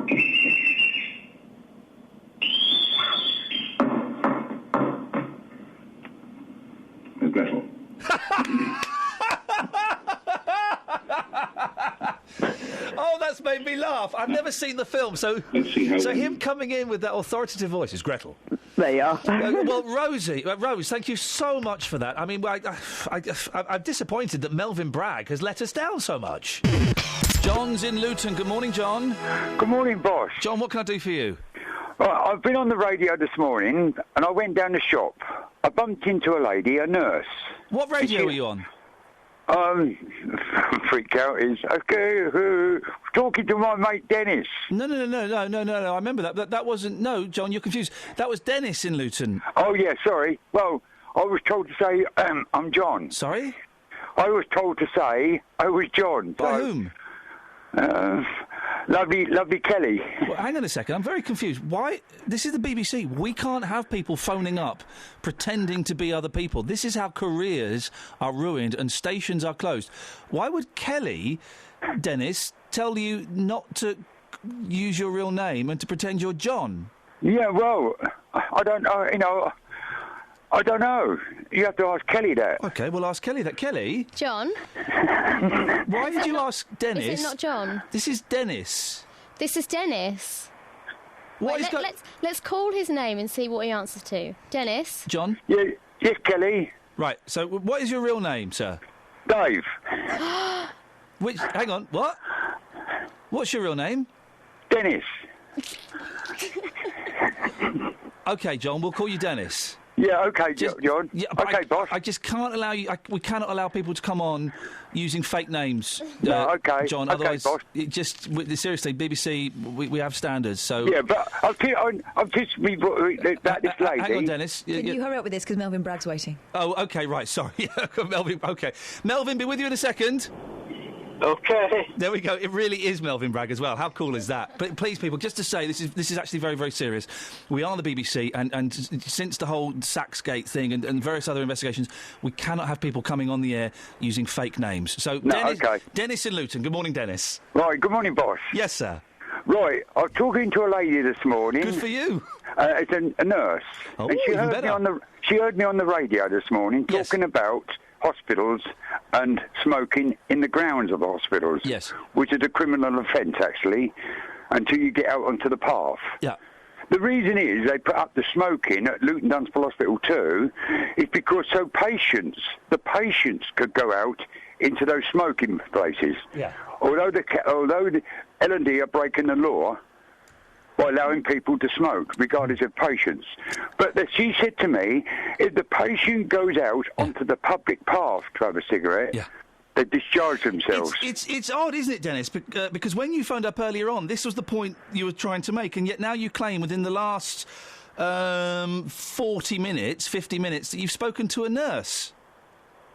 Miss Gretel. Oh, that's made me laugh. I've never seen the film, so him coming in with that authoritative voice is Gretel. There you are. Well, Rose, thank you so much for that. I mean, I'm disappointed that Melvin Bragg has let us down so much. John's in Luton. Good morning, John. Good morning, boss. John, what can I do for you? I've been on the radio this morning, and I went down the shop. I bumped into a lady, a nurse. What radio were you on? Freak out is okay. Talking to my mate Dennis. No. I remember that. That wasn't. No, John, you're confused. That was Dennis in Luton. Oh yeah, sorry. Well, I was told to say I'm John. Sorry? I was told to say I was John. By whom? Lovely Kelly. Well, hang on a second. I'm very confused. Why? This is the BBC. We can't have people phoning up pretending to be other people. This is how careers are ruined and stations are closed. Why would Kelly, Dennis, tell you not to use your real name and to pretend you're John? Yeah, well, I don't know. I don't know. You have to ask Kelly that. OK, we'll ask Kelly that. Kelly? John? Why did you ask Dennis? Is it not John? This is Dennis. This is Dennis. What let's call his name and see what he answers to. Dennis? John? Yeah, yes, Kelly. Right, so what is your real name, sir? Dave. Hang on, what? What's your real name? Dennis. OK, John, we'll call you Dennis. Yeah, OK, John. Yeah, OK, boss. I just can't allow you... we cannot allow people to come on using fake names, no, OK. John. OK, otherwise, boss. Seriously, BBC, we have standards, so... Yeah, but I've just... this lady... Hang on, Dennis. Can you hurry up with this, because Melvin Bragg's waiting. Oh, OK, right, sorry. Melvin, OK. Melvin, be with you in a second. OK. There we go. It really is Melvin Bragg as well. How cool is that? But please, people, just to say, this is actually very, very serious. We are the BBC, and since the whole Saxgate thing and various other investigations, we cannot have people coming on the air using fake names. So, Dennis in Luton. Good morning, Dennis. Right, good morning, boss. Yes, sir. Right, I was talking to a lady this morning. Good for you. It's a nurse. Oh, and she heard me on the radio this morning talking about hospitals and smoking in the grounds of the hospitals. Yes. Which is a criminal offence, actually, until you get out onto the path. Yeah. The reason is they put up the smoking at Luton Dunstable Hospital too, is because the patients could go out into those smoking places. Yeah. Although the L&D are breaking the law by allowing people to smoke, regardless of patients. But she said to me, if the patient goes out onto the public path to have a cigarette, they discharge themselves. It's odd, isn't it, Dennis? Because when you phoned up earlier on, this was the point you were trying to make, and yet now you claim within the last 50 minutes, that you've spoken to a nurse.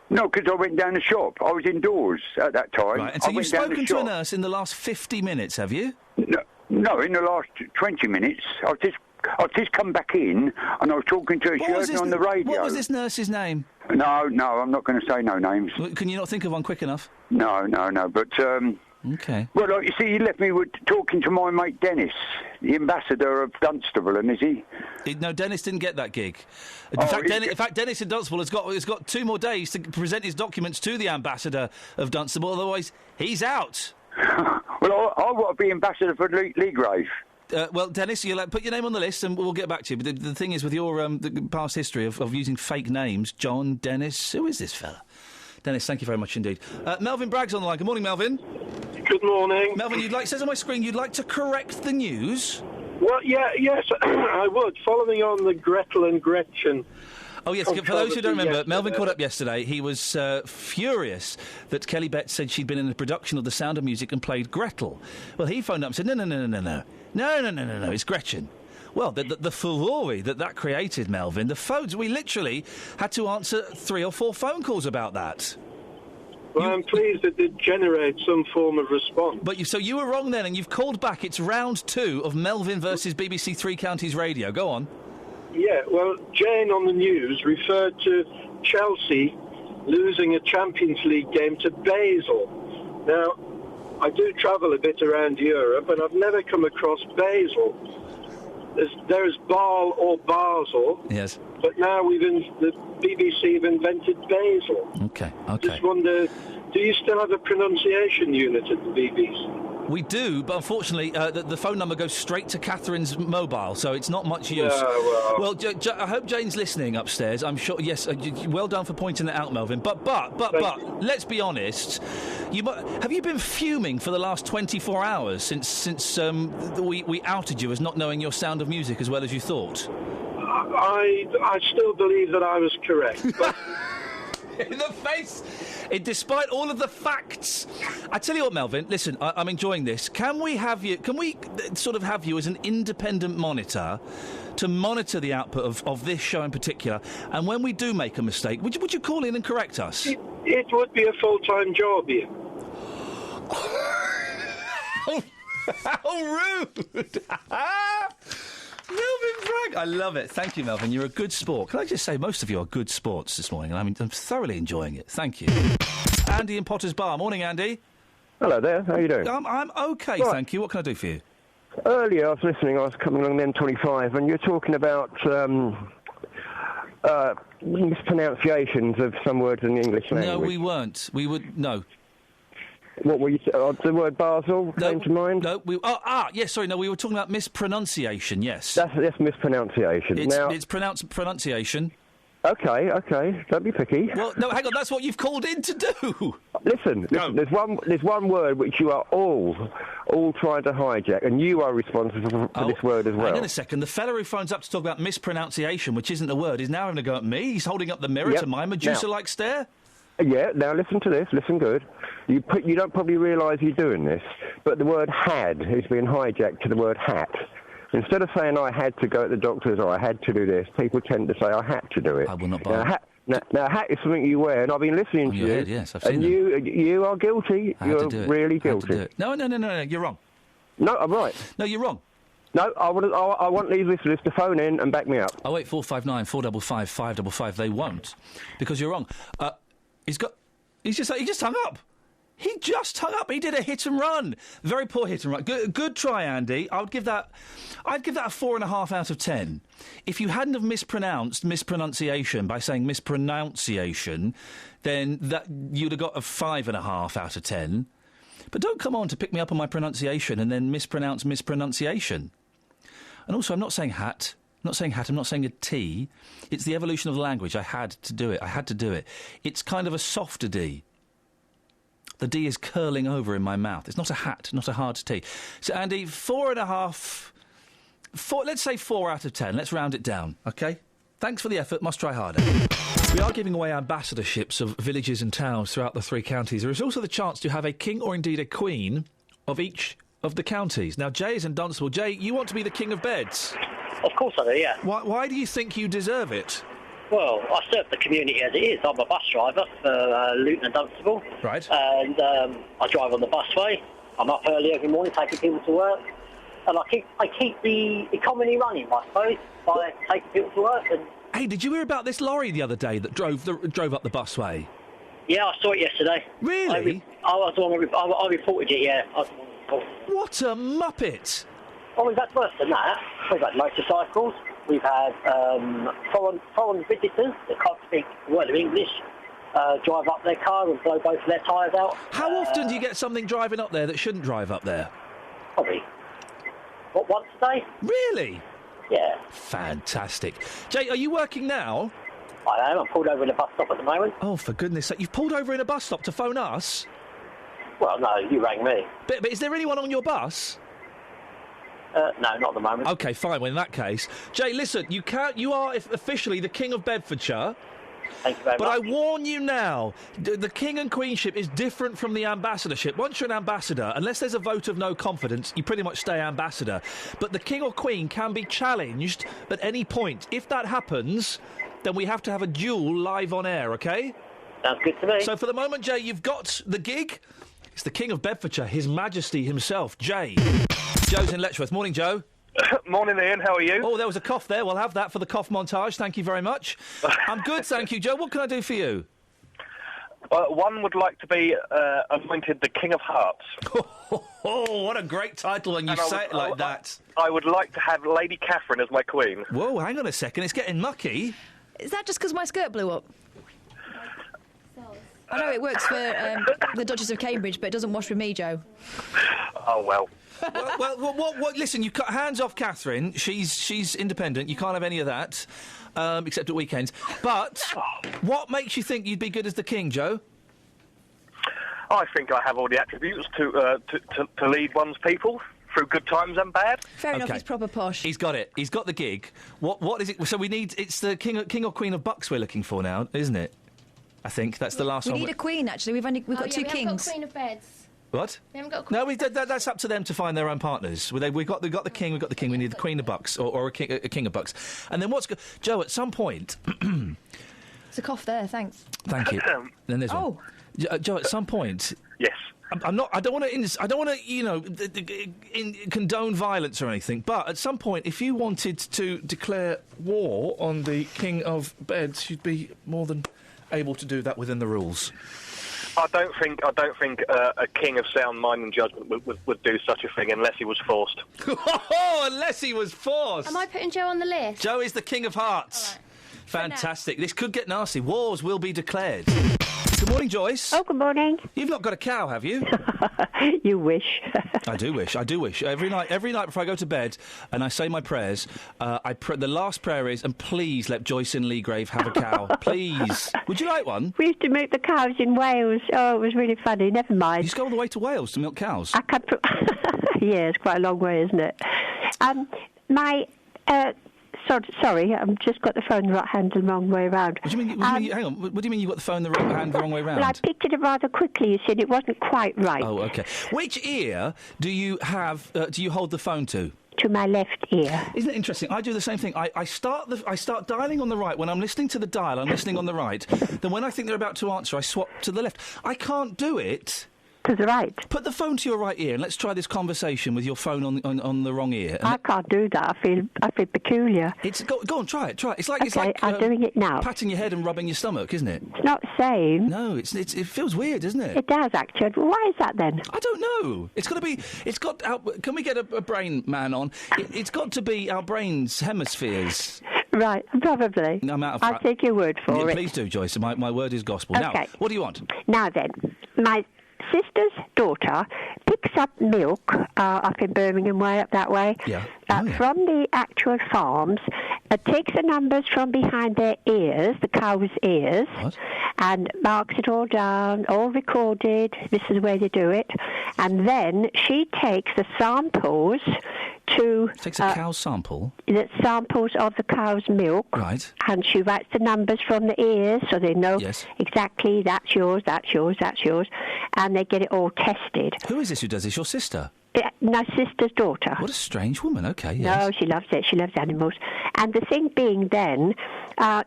No, because I went down the shop. I was indoors at that time. Right, and so you've spoken to a nurse in the last 50 minutes, have you? No, in the last 20 minutes. I've just come back in, and I was talking to her. She heard me on the radio. What was this nurse's name? No, I'm not going to say no names. Well, can you not think of one quick enough? No. But Okay. Well, like you see, you left me with talking to my mate Dennis, the ambassador of Dunstable, and is he? No, Dennis didn't get that gig. In fact, Dennis in Dunstable has got 2 more days to present his documents to the ambassador of Dunstable. Otherwise, he's out. Well, I want to be ambassador for Leagrave. Well, Dennis, you'll put your name on the list and we'll get back to you. But the thing is, with your the past history of using fake names, John, Dennis, who is this fella? Dennis, thank you very much indeed. Melvin Bragg's on the line. Good morning, Melvin. Good morning. Melvin, it says on my screen, you'd like to correct the news? Well, yes, I would. Following on the Gretel and Gretchen. Oh, yes, for those who don't remember, Melvin called up yesterday. He was furious that Kelly Betts said she'd been in a production of The Sound of Music and played Gretel. Well, he phoned up and said, no, it's Gretchen. Well, the furore that created, Melvin, the phones, we literally had to answer 3 or 4 phone calls about that. Well, I'm pleased it did generate some form of response. So you were wrong then, and you've called back. It's round 2 of Melvin versus BBC Three Counties Radio. Go on. Yeah, well, Jane on the news referred to Chelsea losing a Champions League game to Basel. Now, I do travel a bit around Europe, and I've never come across Basel. There's Basel or Basel. Yes. But now the BBC have invented Basel. Okay. Just wonder, do you still have a pronunciation unit at the BBC? We do, but unfortunately, the phone number goes straight to Catherine's mobile, so it's not much use. Well, I hope Jane's listening upstairs. I'm sure. Yes, well done for pointing that out, Melvin. But let's be honest. Have you been fuming for the last 24 hours since we outed you as not knowing your Sound of Music as well as you thought? I still believe that I was correct. But in the face. Despite all of the facts, I tell you what, Melvin. Listen, I'm enjoying this. Can we sort of have you as an independent monitor to monitor the output of this show in particular? And when we do make a mistake, would you call in and correct us? It would be a full-time job, Ian. How rude! Melvin Bragg, I love it. Thank you, Melvin. You're a good sport. Can I just say, most of you are good sports this morning, and I'm thoroughly enjoying it. Thank you. Andy in Potter's Bar. Morning, Andy. Hello there. How are you doing? I'm OK, right. Thank you. What can I do for you? Earlier, I was listening. I was coming along the M25, and you're talking about mispronunciations of some words in the English language. No, we weren't. No. What were you saying? The word Basel came to mind? No, we were talking about mispronunciation, yes. That's mispronunciation. It's pronounced pronunciation. Okay, don't be picky. Well, no, hang on, that's what you've called in to do. Listen, there's one word which you are all trying to hijack, and you are responsible for this word as well. Hang on a second, the fella who phones up to talk about mispronunciation, which isn't a word, is now having a go at me. He's holding up the mirror to my Medusa-like stare. Yeah, now listen to this, listen good. You don't probably realise you're doing this, but the word had is being hijacked to the word hat. Instead of saying I had to go to the doctors or I had to do this, people tend to say I had to do it. I will not buy Now, a hat is something you wear, and I've been listening to you. Head, yes, I've seen and you are guilty. You're really guilty. No, you're wrong. No, I'm right. No, you're wrong. No, I want these listeners to phone in and back me up. 08459 455 555. They won't, because you're wrong. He just hung up. He just hung up. He did a hit and run. Very poor hit and run. Good try, Andy. I'd give that a 4.5 out of 10. If you hadn't have mispronounced mispronunciation by saying mispronunciation, then you'd have got a 5.5 out of 10. But don't come on to pick me up on my pronunciation and then mispronounce mispronunciation. And also, I'm not saying hat. I'm not saying hat, I'm not saying a T. It's the evolution of the language. I had to do it. It's kind of a softer D. The D is curling over in my mouth. It's not a hat, not a hard T. So, Andy, 4.5... let's say 4 out of 10. Let's round it down, OK? Thanks for the effort. Must try harder. We are giving away ambassadorships of villages and towns throughout the 3 counties. There is also the chance to have a king or indeed a queen of each of the counties. Now, Jay is in Dunstable. Jay, you want to be the king of beds? Of course I do, yeah. Why do you think you deserve it? Well, I serve the community as it is. I'm a bus driver for Luton and Dunstable. Right. And I drive on the busway. I'm up early every morning taking people to work. And I keep the economy running, I suppose, by taking people to work. And hey, did you hear about this lorry the other day that drove up the busway? Yeah, I saw it yesterday. Really? I reported it, yeah. What a muppet! Oh, we've had worse than that. We've had motorcycles. We've had foreign visitors that can't speak a word of English drive up their car and blow both of their tyres out. How often do you get something driving up there that shouldn't drive up there? Probably. What, once a day? Really? Yeah. Fantastic. Jay, are you working now? I am. I'm pulled over in a bus stop at the moment. Oh, for goodness sake. You've pulled over in a bus stop to phone us? Well, no, you rang me. But is there anyone on your bus? No, not at the moment. OK, fine. Well, in that case... Jay, listen, you are officially the King of Bedfordshire. Thank you very but much. I warn you now, the King and Queenship is different from the ambassadorship. Once you're an ambassador, unless there's a vote of no confidence, you pretty much stay ambassador. But the King or Queen can be challenged at any point. If that happens, then we have to have a duel live on air, OK? Sounds good to me. So for the moment, Jay, you've got the gig. It's the King of Bedfordshire, His Majesty himself, Jay. Joe's in Letchworth. Morning, Joe. Morning, Ian. How are you? Oh, there was a cough there. We'll have that for the cough montage. Thank you very much. I'm good, thank you, Joe. What can I do for you? One would like to be anointed the King of Hearts. Oh, what a great title when you say it like that. I would like to have Lady Catherine as my queen. Whoa, hang on a second. It's getting mucky. Is that just because my skirt blew up? I know it works for the Duchess of Cambridge, but it doesn't wash with me, Joe. Oh, well. What, listen, you cut hands off Catherine. She's independent. You can't have any of that, except at weekends. But what makes you think you'd be good as the king, Joe? I think I have all the attributes to lead one's people through good times and bad. Fair enough, he's proper posh. He's got it. He's got the gig. What is it? So we need... It's the king or queen of bucks we're looking for now, isn't it? I think that's the last one. We need a queen, actually. We've got two kings. We haven't got Queen of Beds. What? We haven't got a queen. No, that's up to them to find their own partners. We've got the king. We've got the king. We need the queen of bucks or a king of bucks. And then Joe? At some point, It's a cough there. Thanks. Thank you. Then there's one. Joe. At some point. Yes. I'm not. I don't want to. Condone violence or anything. But at some point, if you wanted to declare war on the King of Beds, you'd be more than able to do that within the rules. I don't think a king of sound mind and judgment would do such a thing unless he was forced. Unless he was forced. Am I putting Joe on the list? Joe is the King of Hearts. Right. Fantastic. This could get nasty. Wars will be declared. Good morning, Joyce. Oh, good morning. You've not got a cow, have you? You wish. I do wish. Every night before I go to bed and I say my prayers, the last prayer is, and please let Joyce in Leagrave have a cow. Please. Would you like one? We used to milk the cows in Wales. Oh, it was really funny. Never mind. You used to go all the way to Wales to milk cows? I can't... Yeah, it's quite a long way, isn't it? Sorry, I've just got the phone the right hand and the wrong way around. What do you mean? Hang on. What do you mean you got the phone the right hand the wrong way round? Well, I picked it up rather quickly. You said it wasn't quite right. Oh, OK. Which ear do you have? Do you hold the phone to? To my left ear. Isn't it interesting? I do the same thing. I start dialing on the right. When I'm listening to the dial, I'm listening on the right. Then when I think they're about to answer, I swap to the left. I can't do it. To the right. Put the phone to your right ear and let's try this conversation with your phone on the wrong ear. I can't do that. I feel peculiar. Go on, try it. It's like I'm doing it now. Patting your head and rubbing your stomach, isn't it? It's not the same. No, it feels weird, doesn't it? It does actually. Why is that then? I don't know. Can we get a brain man on? It's got to be our brain's hemispheres. Right, probably. I'll take your word for it. Please do, Joyce. My word is gospel. Okay. Now, what do you want? Now then, my sister's daughter picks up milk up in Birmingham way, up that way, from the actual farms, takes the numbers from behind their ears, the cow's ears, and marks it all down, all recorded. This is the way they do it. And then she takes the samples to... Takes a cow's sample? The samples of the cow's milk. Right. And she writes the numbers from the ears so they know exactly that's yours, that's yours, that's yours. And they get it all tested. Who is this who does this? Your sister? My sister's daughter. What a strange woman. Okay, yes. No, she loves it. She loves animals. And the thing being then,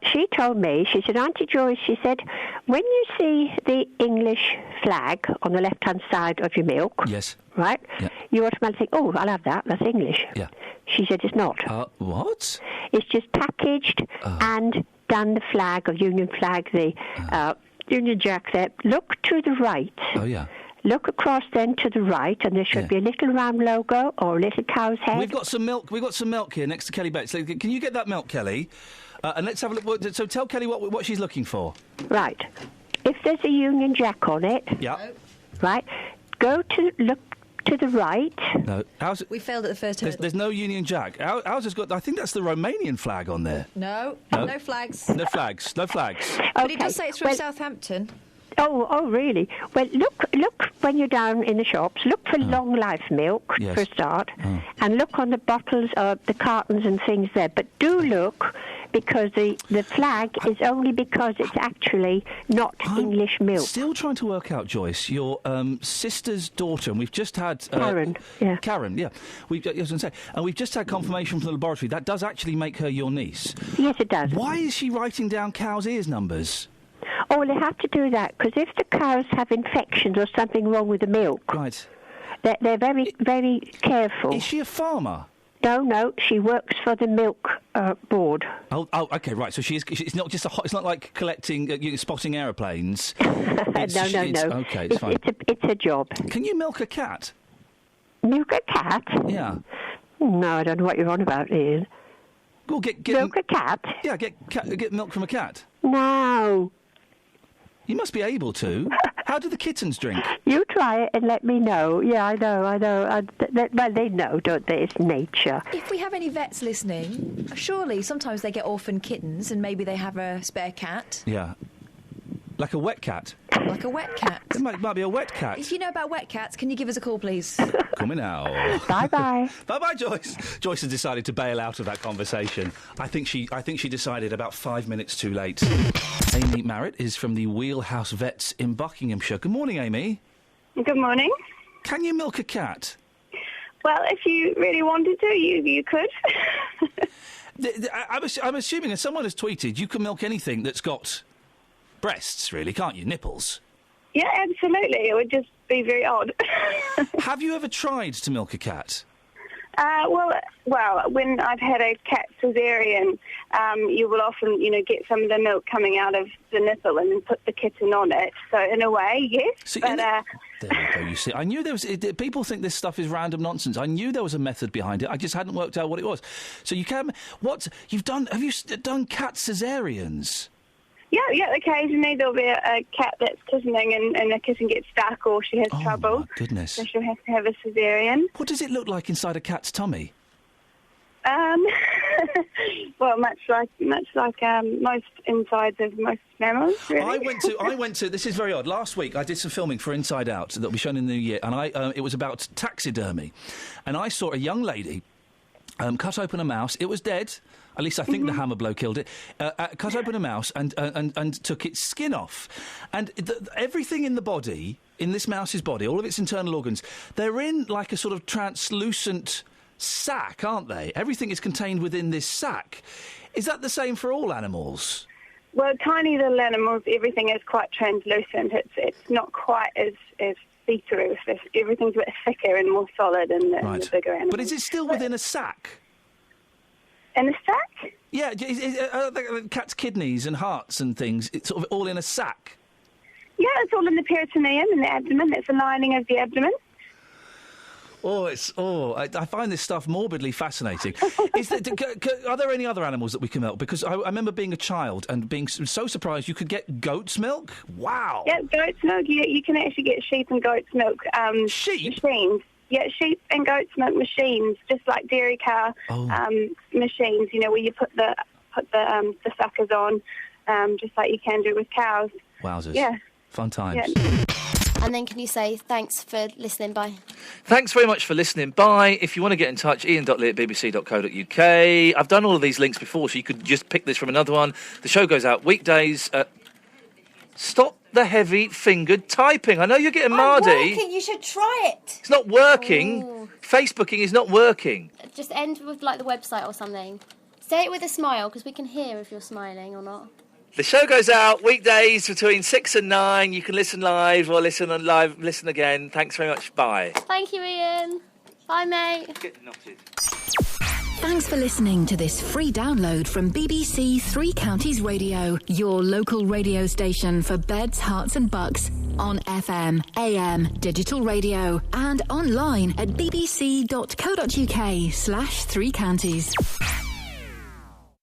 she told me, she said, Auntie Joyce, she said, when you see the English flag on the left-hand side of your milk, right, you automatically think, oh, I'll have that. That's English. Yeah. She said it's not. What? It's just packaged and done the flag, or Union flag, the Union Jack there, look to the right. Oh, yeah. Look across then to the right, and there should be a little round logo or a little cow's head. We've got some milk. We've got some milk here next to Kelly Bates. So can you get that milk, Kelly? And let's have a look. So tell Kelly what she's looking for. Right. If there's a Union Jack on it, right, look to the right. No, we failed at the first hurdle. There's no Union Jack. Ours has got. I think that's the Romanian flag on there. No flags. No flags. No flags. But it does say it's from Southampton. Oh, really? Well, look when you're down in the shops. Look for long life milk for a start, and look on the bottles, the cartons and things there. But do look, because the flag is only because it's actually not English milk. Still trying to work out, Joyce, your sister's daughter, and we've just had Karen. Yeah. Karen, yeah. I was going to say, and we've just had confirmation from the laboratory that does actually make her your niece. Yes, it does. Why is she writing down cows' ears numbers? Oh, well, they have to do that, because if the cows have infections or something wrong with the milk, they're very, very careful. Is she a farmer? No, she works for the milk board. Oh, okay, right. So it's not just it's not like collecting, spotting aeroplanes. No. Okay, it's fine. It's a job. Can you milk a cat? Milk a cat? Yeah. No, I don't know what you're on about, Ian. Well, get milk a cat? Yeah, get milk from a cat. No. You must be able to. How do the kittens drink? You try it and let me know. Yeah, I know. Well, they know, don't they? It's nature. If we have any vets listening, surely sometimes they get orphan kittens and maybe they have a spare cat. Yeah. Like a wet cat? Like a wet cat. It might be a wet cat. If you know about wet cats, can you give us a call, please? Call me now. Bye-bye. Bye-bye, Joyce. Joyce has decided to bail out of that conversation. I think she decided about 5 minutes too late. Amy Marrett is from the Wheelhouse Vets in Buckinghamshire. Good morning, Amy. Good morning. Can you milk a cat? Well, if you really wanted to, you could. I'm assuming, as someone has tweeted, you can milk anything that's got breasts, really, can't you? Nipples. Yeah, absolutely. It would just be very odd. Have you ever tried to milk a cat? Well, when I've had a cat cesarean, you will often, get some of the milk coming out of the nipple and then put the kitten on it. So in a way, yes. See, there you go. You see, I knew there was. People think this stuff is random nonsense. I knew there was a method behind it. I just hadn't worked out what it was. So you can. What you've done? Have you done cat cesareans? Yeah. Occasionally there'll be a cat that's kittening and the kitten gets stuck or she has trouble. Oh, my goodness. So she'll have to have a cesarean. What does it look like inside a cat's tummy? Well, much like most insides of most mammals, really. I went to. This is very odd. Last week I did some filming for Inside Out that will be shown in the new year, and it was about taxidermy, and I saw a young lady cut open a mouse. It was dead. At least I think the hammer blow killed it. Cut open a mouse and took its skin off. And everything in the body, in this mouse's body, all of its internal organs, they're in like a sort of translucent sack, aren't they? Everything is contained within this sack. Is that the same for all animals? Well, tiny little animals, everything is quite translucent. It's not quite as see-through. Everything's a bit thicker and more solid in the bigger animals. But is it still within a sack? In a sack? Yeah, cat's kidneys and hearts and things, it's sort of all in a sack. Yeah, it's all in the peritoneum and the abdomen. It's the lining of the abdomen. I find this stuff morbidly fascinating. Are there any other animals that we can milk? Because I remember being a child and being so surprised you could get goat's milk. Wow. Yeah, goat's milk. You can actually get sheep and goat's milk. Sheep? Machines. Yeah, sheep and goat's milk machines, just like dairy cow machines. Where you put the suckers on, just like you can do with cows. Wowzers. Yeah. Fun times. Yeah. And then can you say thanks for listening, bye? Thanks very much for listening, bye. If you want to get in touch, iain.lee@bbc.co.uk. I've done all of these links before, so you could just pick this from another one. The show goes out weekdays. Stop the heavy-fingered typing. I know you're getting mardy. Working. You should try it. It's not working. Ooh. Facebooking is not working. Just end with, the website or something. Say it with a smile, because we can hear if you're smiling or not. The show goes out weekdays between 6 and 9. You can listen live or listen again. Thanks very much. Bye. Thank you, Ian. Bye, mate. Get knotted. Thanks for listening to this free download from BBC Three Counties Radio, your local radio station for beds, hearts and bucks, on FM, AM, digital radio, and online at bbc.co.uk/3counties.